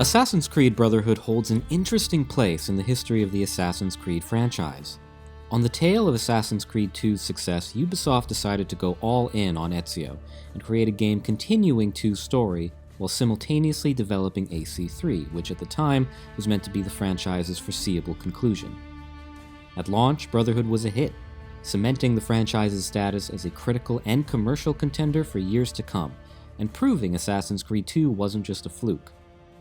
Assassin's Creed Brotherhood holds an interesting place in the history of the Assassin's Creed franchise. On the tail of Assassin's Creed 2's success, Ubisoft decided to go all in on Ezio and create a game continuing 2's story while simultaneously developing AC3, which at the time was meant to be the franchise's foreseeable conclusion. At launch, Brotherhood was a hit, cementing the franchise's status as a critical and commercial contender for years to come, and proving Assassin's Creed 2 wasn't just a fluke.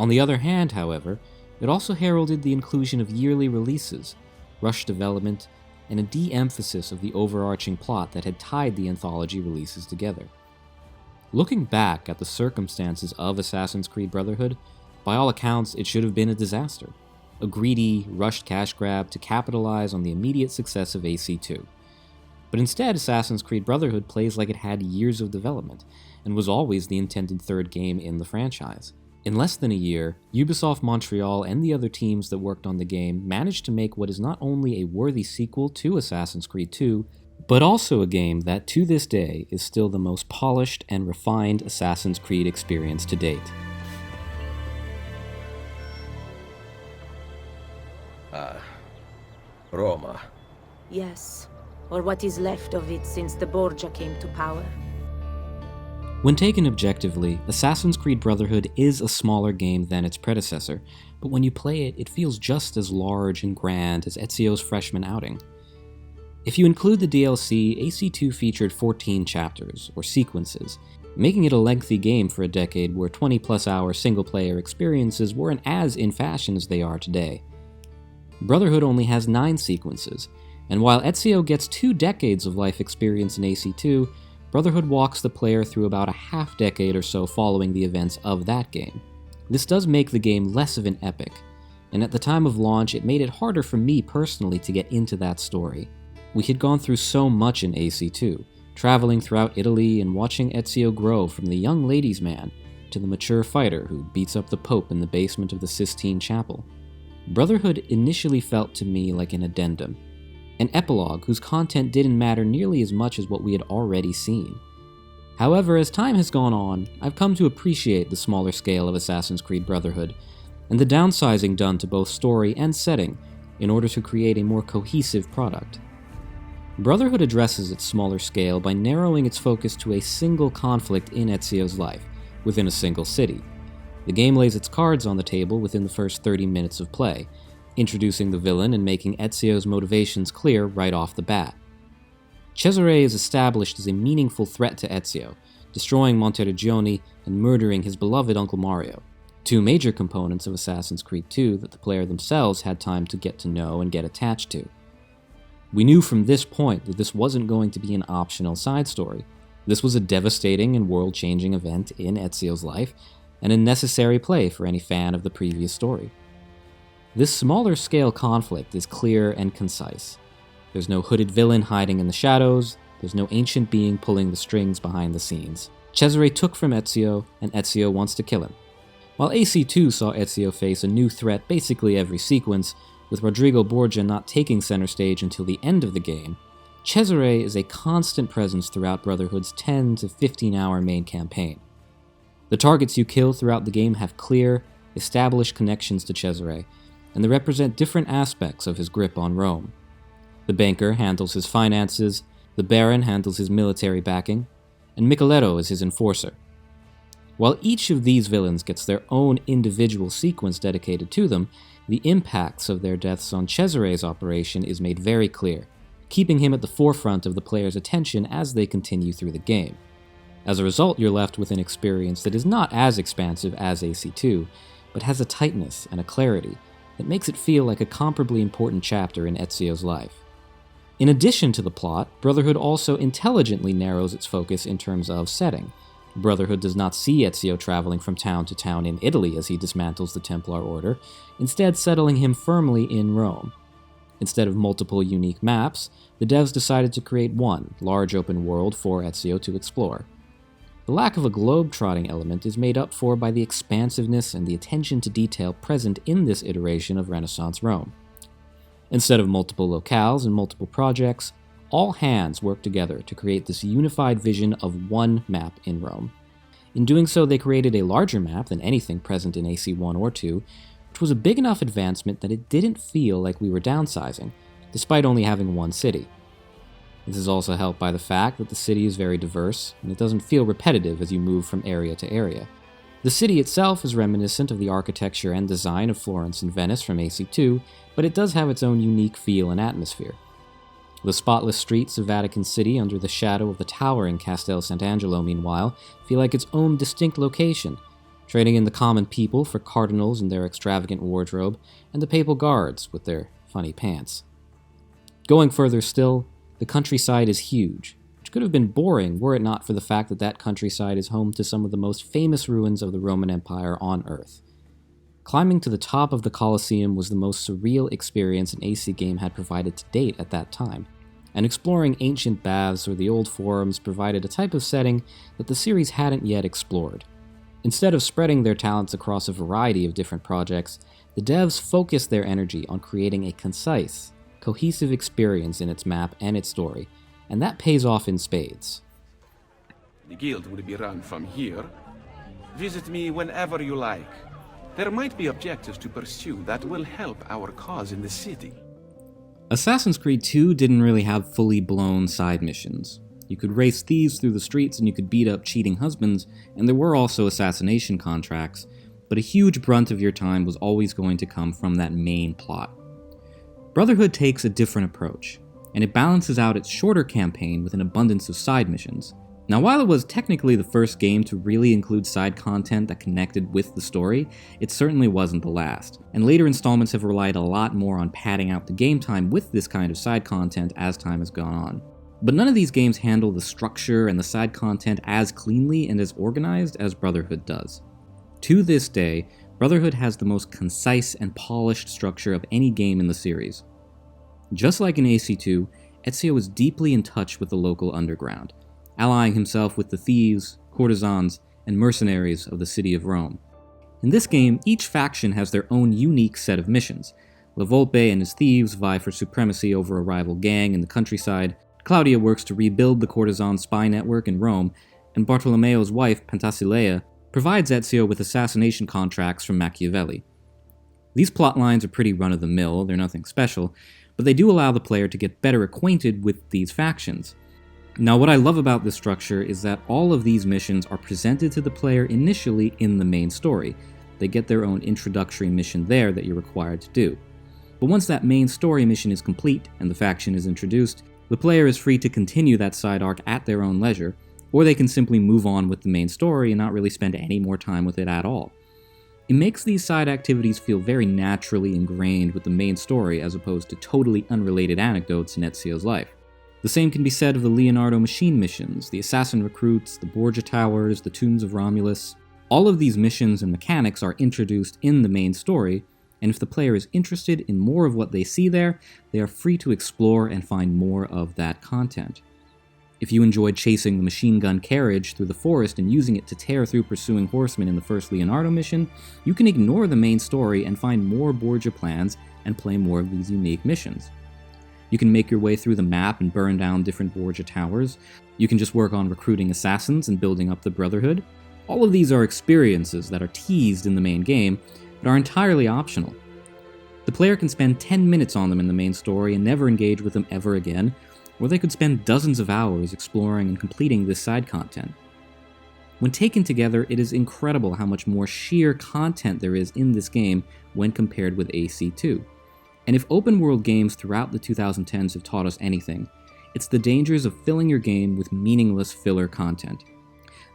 On the other hand, however, it also heralded the inclusion of yearly releases, rushed development, and a de-emphasis of the overarching plot that had tied the anthology releases together. Looking back at the circumstances of Assassin's Creed Brotherhood, by all accounts it should have been a disaster, a greedy, rushed cash grab to capitalize on the immediate success of AC2. But instead, Assassin's Creed Brotherhood plays like it had years of development, and was always the intended third game in the franchise. In less than a year, Ubisoft Montreal and the other teams that worked on the game managed to make what is not only a worthy sequel to Assassin's Creed 2, but also a game that to this day is still the most polished and refined Assassin's Creed experience to date. Roma. Yes, or what is left of it since the Borgia came to power. When taken objectively, Assassin's Creed Brotherhood is a smaller game than its predecessor, but when you play it, it feels just as large and grand as Ezio's freshman outing. If you include the DLC, AC2 featured 14 chapters, or sequences, making it a lengthy game for a decade where 20-plus hour single-player experiences weren't as in fashion as they are today. Brotherhood only has 9 sequences, and while Ezio gets 2 decades of life experience in AC2, Brotherhood walks the player through about a half-decade or so following the events of that game. This does make the game less of an epic, and at the time of launch it made it harder for me personally to get into that story. We had gone through so much in AC2, traveling throughout Italy and watching Ezio grow from the young ladies' man to the mature fighter who beats up the Pope in the basement of the Sistine Chapel. Brotherhood initially felt to me like an addendum, an epilogue whose content didn't matter nearly as much as what we had already seen. However, as time has gone on, I've come to appreciate the smaller scale of Assassin's Creed Brotherhood, and the downsizing done to both story and setting in order to create a more cohesive product. Brotherhood addresses its smaller scale by narrowing its focus to a single conflict in Ezio's life, within a single city. The game lays its cards on the table within the first 30 minutes of play, introducing the villain and making Ezio's motivations clear right off the bat. Cesare is established as a meaningful threat to Ezio, destroying Monteriggioni and murdering his beloved Uncle Mario, 2 major components of Assassin's Creed 2 that the player themselves had time to get to know and get attached to. We knew from this point that this wasn't going to be an optional side story. This was a devastating and world-changing event in Ezio's life, and a necessary play for any fan of the previous story. This smaller scale conflict is clear and concise. There's no hooded villain hiding in the shadows, there's no ancient being pulling the strings behind the scenes. Cesare took from Ezio, and Ezio wants to kill him. While AC2 saw Ezio face a new threat basically every sequence, with Rodrigo Borgia not taking center stage until the end of the game, Cesare is a constant presence throughout Brotherhood's 10 to 15 hour main campaign. The targets you kill throughout the game have clear, established connections to Cesare, and they represent different aspects of his grip on Rome. The banker handles his finances, the baron handles his military backing, and Micheletto is his enforcer. While each of these villains gets their own individual sequence dedicated to them, the impacts of their deaths on Cesare's operation is made very clear, keeping him at the forefront of the player's attention as they continue through the game. As a result, you're left with an experience that is not as expansive as AC2, but has a tightness and a clarity that makes it feel like a comparably important chapter in Ezio's life. In addition to the plot, Brotherhood also intelligently narrows its focus in terms of setting. Brotherhood does not see Ezio traveling from town to town in Italy as he dismantles the Templar Order, instead settling him firmly in Rome. Instead of multiple unique maps, the devs decided to create one large open world for Ezio to explore. The lack of a globe-trotting element is made up for by the expansiveness and the attention to detail present in this iteration of Renaissance Rome. Instead of multiple locales and multiple projects, all hands work together to create this unified vision of one map in Rome. In doing so, they created a larger map than anything present in AC1 or 2, which was a big enough advancement that it didn't feel like we were downsizing, despite only having one city. This is also helped by the fact that the city is very diverse, and it doesn't feel repetitive as you move from area to area. The city itself is reminiscent of the architecture and design of Florence and Venice from AC2, but it does have its own unique feel and atmosphere. The spotless streets of Vatican City under the shadow of the towering Castel Sant'Angelo, meanwhile, feel like its own distinct location, trading in the common people for cardinals in their extravagant wardrobe, and the papal guards with their funny pants. Going further still, the countryside is huge, which could have been boring were it not for the fact that that countryside is home to some of the most famous ruins of the Roman Empire on Earth. Climbing to the top of the Colosseum was the most surreal experience an AC game had provided to date at that time, and exploring ancient baths or the old forums provided a type of setting that the series hadn't yet explored. Instead of spreading their talents across a variety of different projects, the devs focused their energy on creating a concise, cohesive experience in its map and its story, and that pays off in spades. The guild will be run from here. Visit me whenever you like. There might be objectives to pursue that will help our cause in the city. Assassin's Creed 2 didn't really have fully blown side missions. You could race thieves through the streets and you could beat up cheating husbands, and there were also assassination contracts, but a huge brunt of your time was always going to come from that main plot. Brotherhood takes a different approach, and it balances out its shorter campaign with an abundance of side missions. Now, while it was technically the first game to really include side content that connected with the story, it certainly wasn't the last, and later installments have relied a lot more on padding out the game time with this kind of side content as time has gone on. But none of these games handle the structure and the side content as cleanly and as organized as Brotherhood does. To this day, Brotherhood has the most concise and polished structure of any game in the series. Just like in AC2, Ezio is deeply in touch with the local underground, allying himself with the thieves, courtesans, and mercenaries of the city of Rome. In this game, each faction has their own unique set of missions. La Volpe and his thieves vie for supremacy over a rival gang in the countryside, Claudia works to rebuild the courtesan spy network in Rome, and Bartolomeo's wife, Penthesilea, provides Ezio with assassination contracts from Machiavelli. These plotlines are pretty run-of-the-mill, they're nothing special, but they do allow the player to get better acquainted with these factions. Now, what I love about this structure is that all of these missions are presented to the player initially in the main story. They get their own introductory mission there that you're required to do. But once that main story mission is complete and the faction is introduced, the player is free to continue that side arc at their own leisure, or they can simply move on with the main story and not really spend any more time with it at all. It makes these side activities feel very naturally ingrained with the main story as opposed to totally unrelated anecdotes in Ezio's life. The same can be said of the Leonardo machine missions, the assassin recruits, the Borgia towers, the tombs of Romulus. All of these missions and mechanics are introduced in the main story, and if the player is interested in more of what they see there, they are free to explore and find more of that content. If you enjoyed chasing the machine gun carriage through the forest and using it to tear through pursuing horsemen in the first Leonardo mission, you can ignore the main story and find more Borgia plans and play more of these unique missions. You can make your way through the map and burn down different Borgia towers. You can just work on recruiting assassins and building up the Brotherhood. All of these are experiences that are teased in the main game, but are entirely optional. The player can spend 10 minutes on them in the main story and never engage with them ever again, or they could spend dozens of hours exploring and completing this side content. When taken together, it is incredible how much more sheer content there is in this game when compared with AC2. And if open-world games throughout the 2010s have taught us anything, it's the dangers of filling your game with meaningless filler content.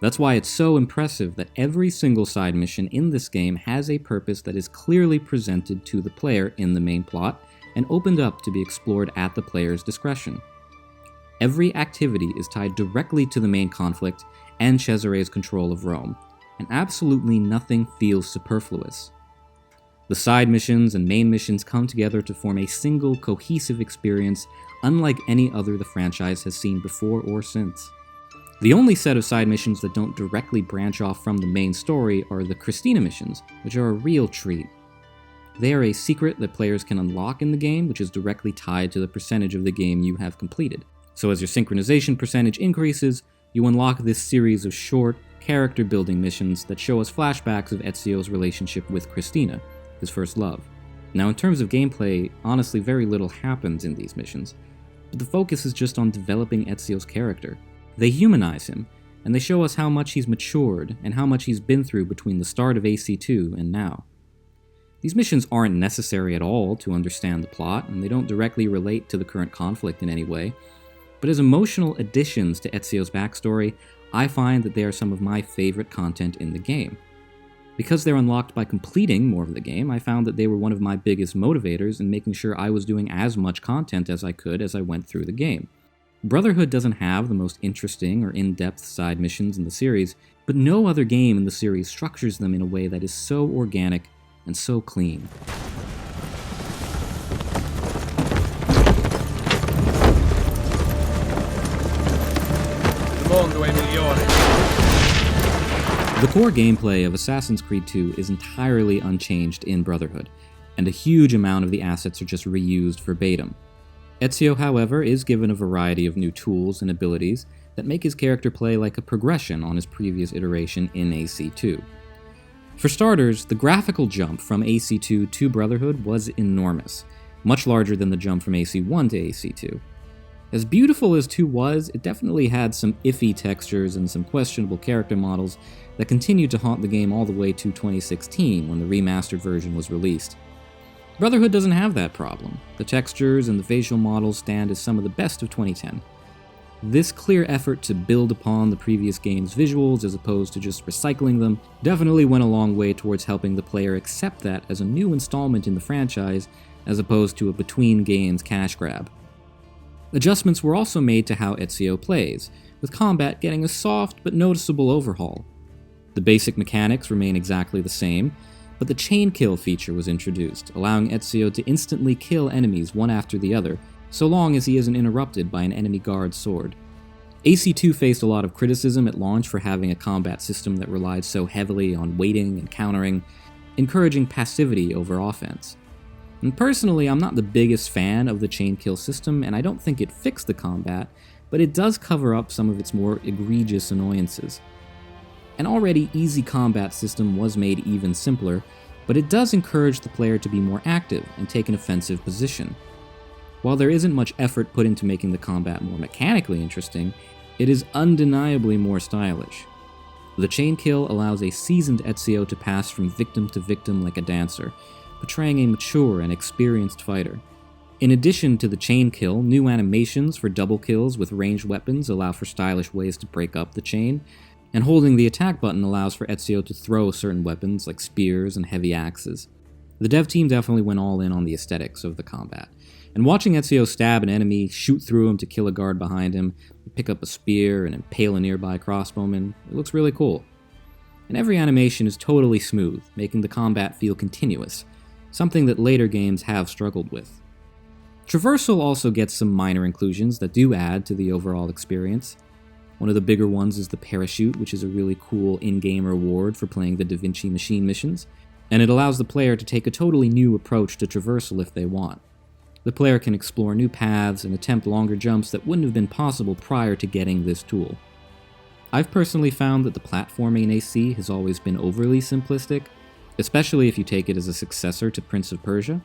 That's why it's so impressive that every single side mission in this game has a purpose that is clearly presented to the player in the main plot and opened up to be explored at the player's discretion. Every activity is tied directly to the main conflict and Cesare's control of Rome, and absolutely nothing feels superfluous. The side missions and main missions come together to form a single cohesive experience unlike any other the franchise has seen before or since. The only set of side missions that don't directly branch off from the main story are the Christina missions, which are a real treat. They are a secret that players can unlock in the game, which is directly tied to the percentage of the game you have completed. So as your synchronization percentage increases, you unlock this series of short, character-building missions that show us flashbacks of Ezio's relationship with Christina, his first love. Now, in terms of gameplay, honestly very little happens in these missions, but the focus is just on developing Ezio's character. They humanize him, and they show us how much he's matured and how much he's been through between the start of AC2 and now. These missions aren't necessary at all to understand the plot, and they don't directly relate to the current conflict in any way, but as emotional additions to Ezio's backstory, I find that they are some of my favorite content in the game. Because they're unlocked by completing more of the game, I found that they were one of my biggest motivators in making sure I was doing as much content as I could as I went through the game. Brotherhood doesn't have the most interesting or in-depth side missions in the series, but no other game in the series structures them in a way that is so organic and so clean. The core gameplay of Assassin's Creed 2 is entirely unchanged in Brotherhood, and a huge amount of the assets are just reused verbatim. Ezio, however, is given a variety of new tools and abilities that make his character play like a progression on his previous iteration in AC2. For starters, the graphical jump from AC2 to Brotherhood was enormous, much larger than the jump from AC1 to AC2. As beautiful as 2 was, it definitely had some iffy textures and some questionable character models that continued to haunt the game all the way to 2016 when the remastered version was released. Brotherhood doesn't have that problem. The textures and the facial models stand as some of the best of 2010. This clear effort to build upon the previous game's visuals as opposed to just recycling them definitely went a long way towards helping the player accept that as a new installment in the franchise as opposed to a between-games cash grab. Adjustments were also made to how Ezio plays, with combat getting a soft but noticeable overhaul. The basic mechanics remain exactly the same, but the chain kill feature was introduced, allowing Ezio to instantly kill enemies one after the other, so long as he isn't interrupted by an enemy guard's sword. AC2 faced a lot of criticism at launch for having a combat system that relied so heavily on waiting and countering, encouraging passivity over offense. And personally, I'm not the biggest fan of the chain kill system, and I don't think it fixed the combat, but it does cover up some of its more egregious annoyances. An already easy combat system was made even simpler, but it does encourage the player to be more active and take an offensive position. While there isn't much effort put into making the combat more mechanically interesting, it is undeniably more stylish. The chain kill allows a seasoned Ezio to pass from victim to victim like a dancer, portraying a mature and experienced fighter. In addition to the chain kill, new animations for double kills with ranged weapons allow for stylish ways to break up the chain, and holding the attack button allows for Ezio to throw certain weapons like spears and heavy axes. The dev team definitely went all in on the aesthetics of the combat, and watching Ezio stab an enemy, shoot through him to kill a guard behind him, pick up a spear and impale a nearby crossbowman, it looks really cool. And every animation is totally smooth, making the combat feel continuous, something that later games have struggled with. Traversal also gets some minor inclusions that do add to the overall experience. One of the bigger ones is the parachute, which is a really cool in-game reward for playing the Da Vinci Machine missions, and it allows the player to take a totally new approach to traversal if they want. The player can explore new paths and attempt longer jumps that wouldn't have been possible prior to getting this tool. I've personally found that the platforming in AC has always been overly simplistic, especially if you take it as a successor to Prince of Persia.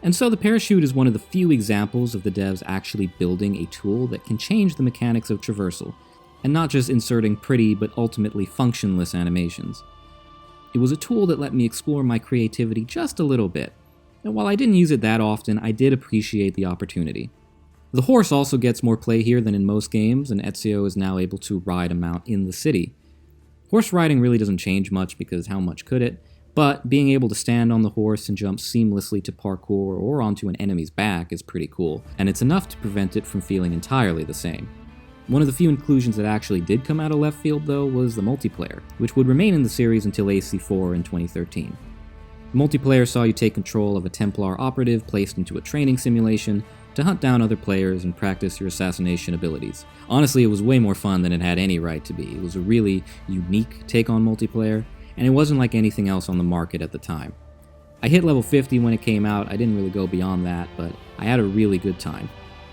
And so the parachute is one of the few examples of the devs actually building a tool that can change the mechanics of traversal, and not just inserting pretty but ultimately functionless animations. It was a tool that let me explore my creativity just a little bit, and while I didn't use it that often, I did appreciate the opportunity. The horse also gets more play here than in most games, and Ezio is now able to ride a mount in the city. Horse riding really doesn't change much because how much could it? But being able to stand on the horse and jump seamlessly to parkour or onto an enemy's back is pretty cool, and it's enough to prevent it from feeling entirely the same. One of the few inclusions that actually did come out of left field, though, was the multiplayer, which would remain in the series until AC4 in 2013. The multiplayer saw you take control of a Templar operative placed into a training simulation to hunt down other players and practice your assassination abilities. Honestly, it was way more fun than it had any right to be. It was a really unique take on multiplayer, and it wasn't like anything else on the market at the time. I hit level 50 when it came out. I didn't really go beyond that, but I had a really good time.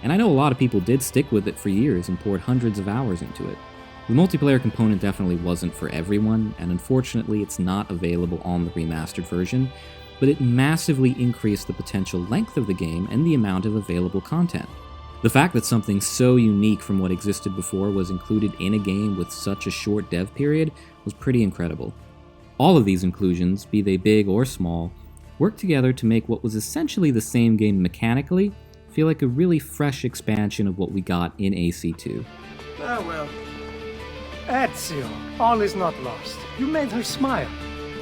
And I know a lot of people did stick with it for years and poured hundreds of hours into it. The multiplayer component definitely wasn't for everyone, and unfortunately it's not available on the remastered version, but it massively increased the potential length of the game and the amount of available content. The fact that something so unique from what existed before was included in a game with such a short dev period was pretty incredible. All of these inclusions, be they big or small, worked together to make what was essentially the same game mechanically feel like a really fresh expansion of what we got in AC2. Ah, well. Ezio, all is not lost. You made her smile.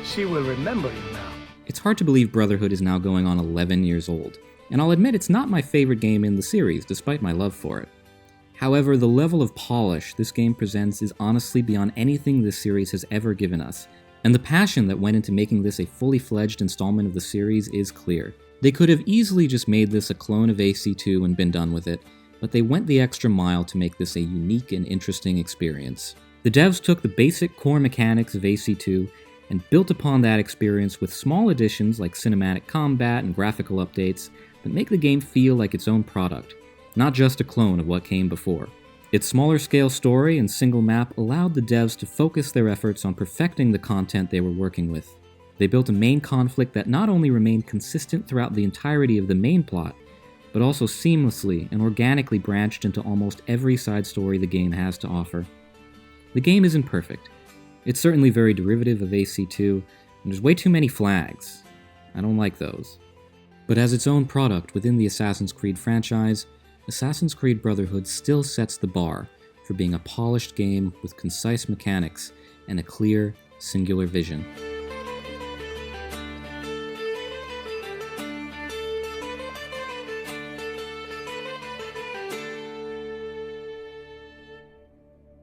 She will remember you now. It's hard to believe Brotherhood is now going on 11 years old, and I'll admit it's not my favorite game in the series, despite my love for it. However, the level of polish this game presents is honestly beyond anything this series has ever given us, and the passion that went into making this a fully fledged installment of the series is clear. They could have easily just made this a clone of AC2 and been done with it, but they went the extra mile to make this a unique and interesting experience. The devs took the basic core mechanics of AC2 and built upon that experience with small additions like cinematic combat and graphical updates that make the game feel like its own product, not just a clone of what came before. Its smaller scale story and single map allowed the devs to focus their efforts on perfecting the content they were working with. They built a main conflict that not only remained consistent throughout the entirety of the main plot, but also seamlessly and organically branched into almost every side story the game has to offer. The game isn't perfect. It's certainly very derivative of AC2, and there's way too many flags. I don't like those. But as its own product within the Assassin's Creed franchise, Assassin's Creed Brotherhood still sets the bar for being a polished game with concise mechanics and a clear, singular vision.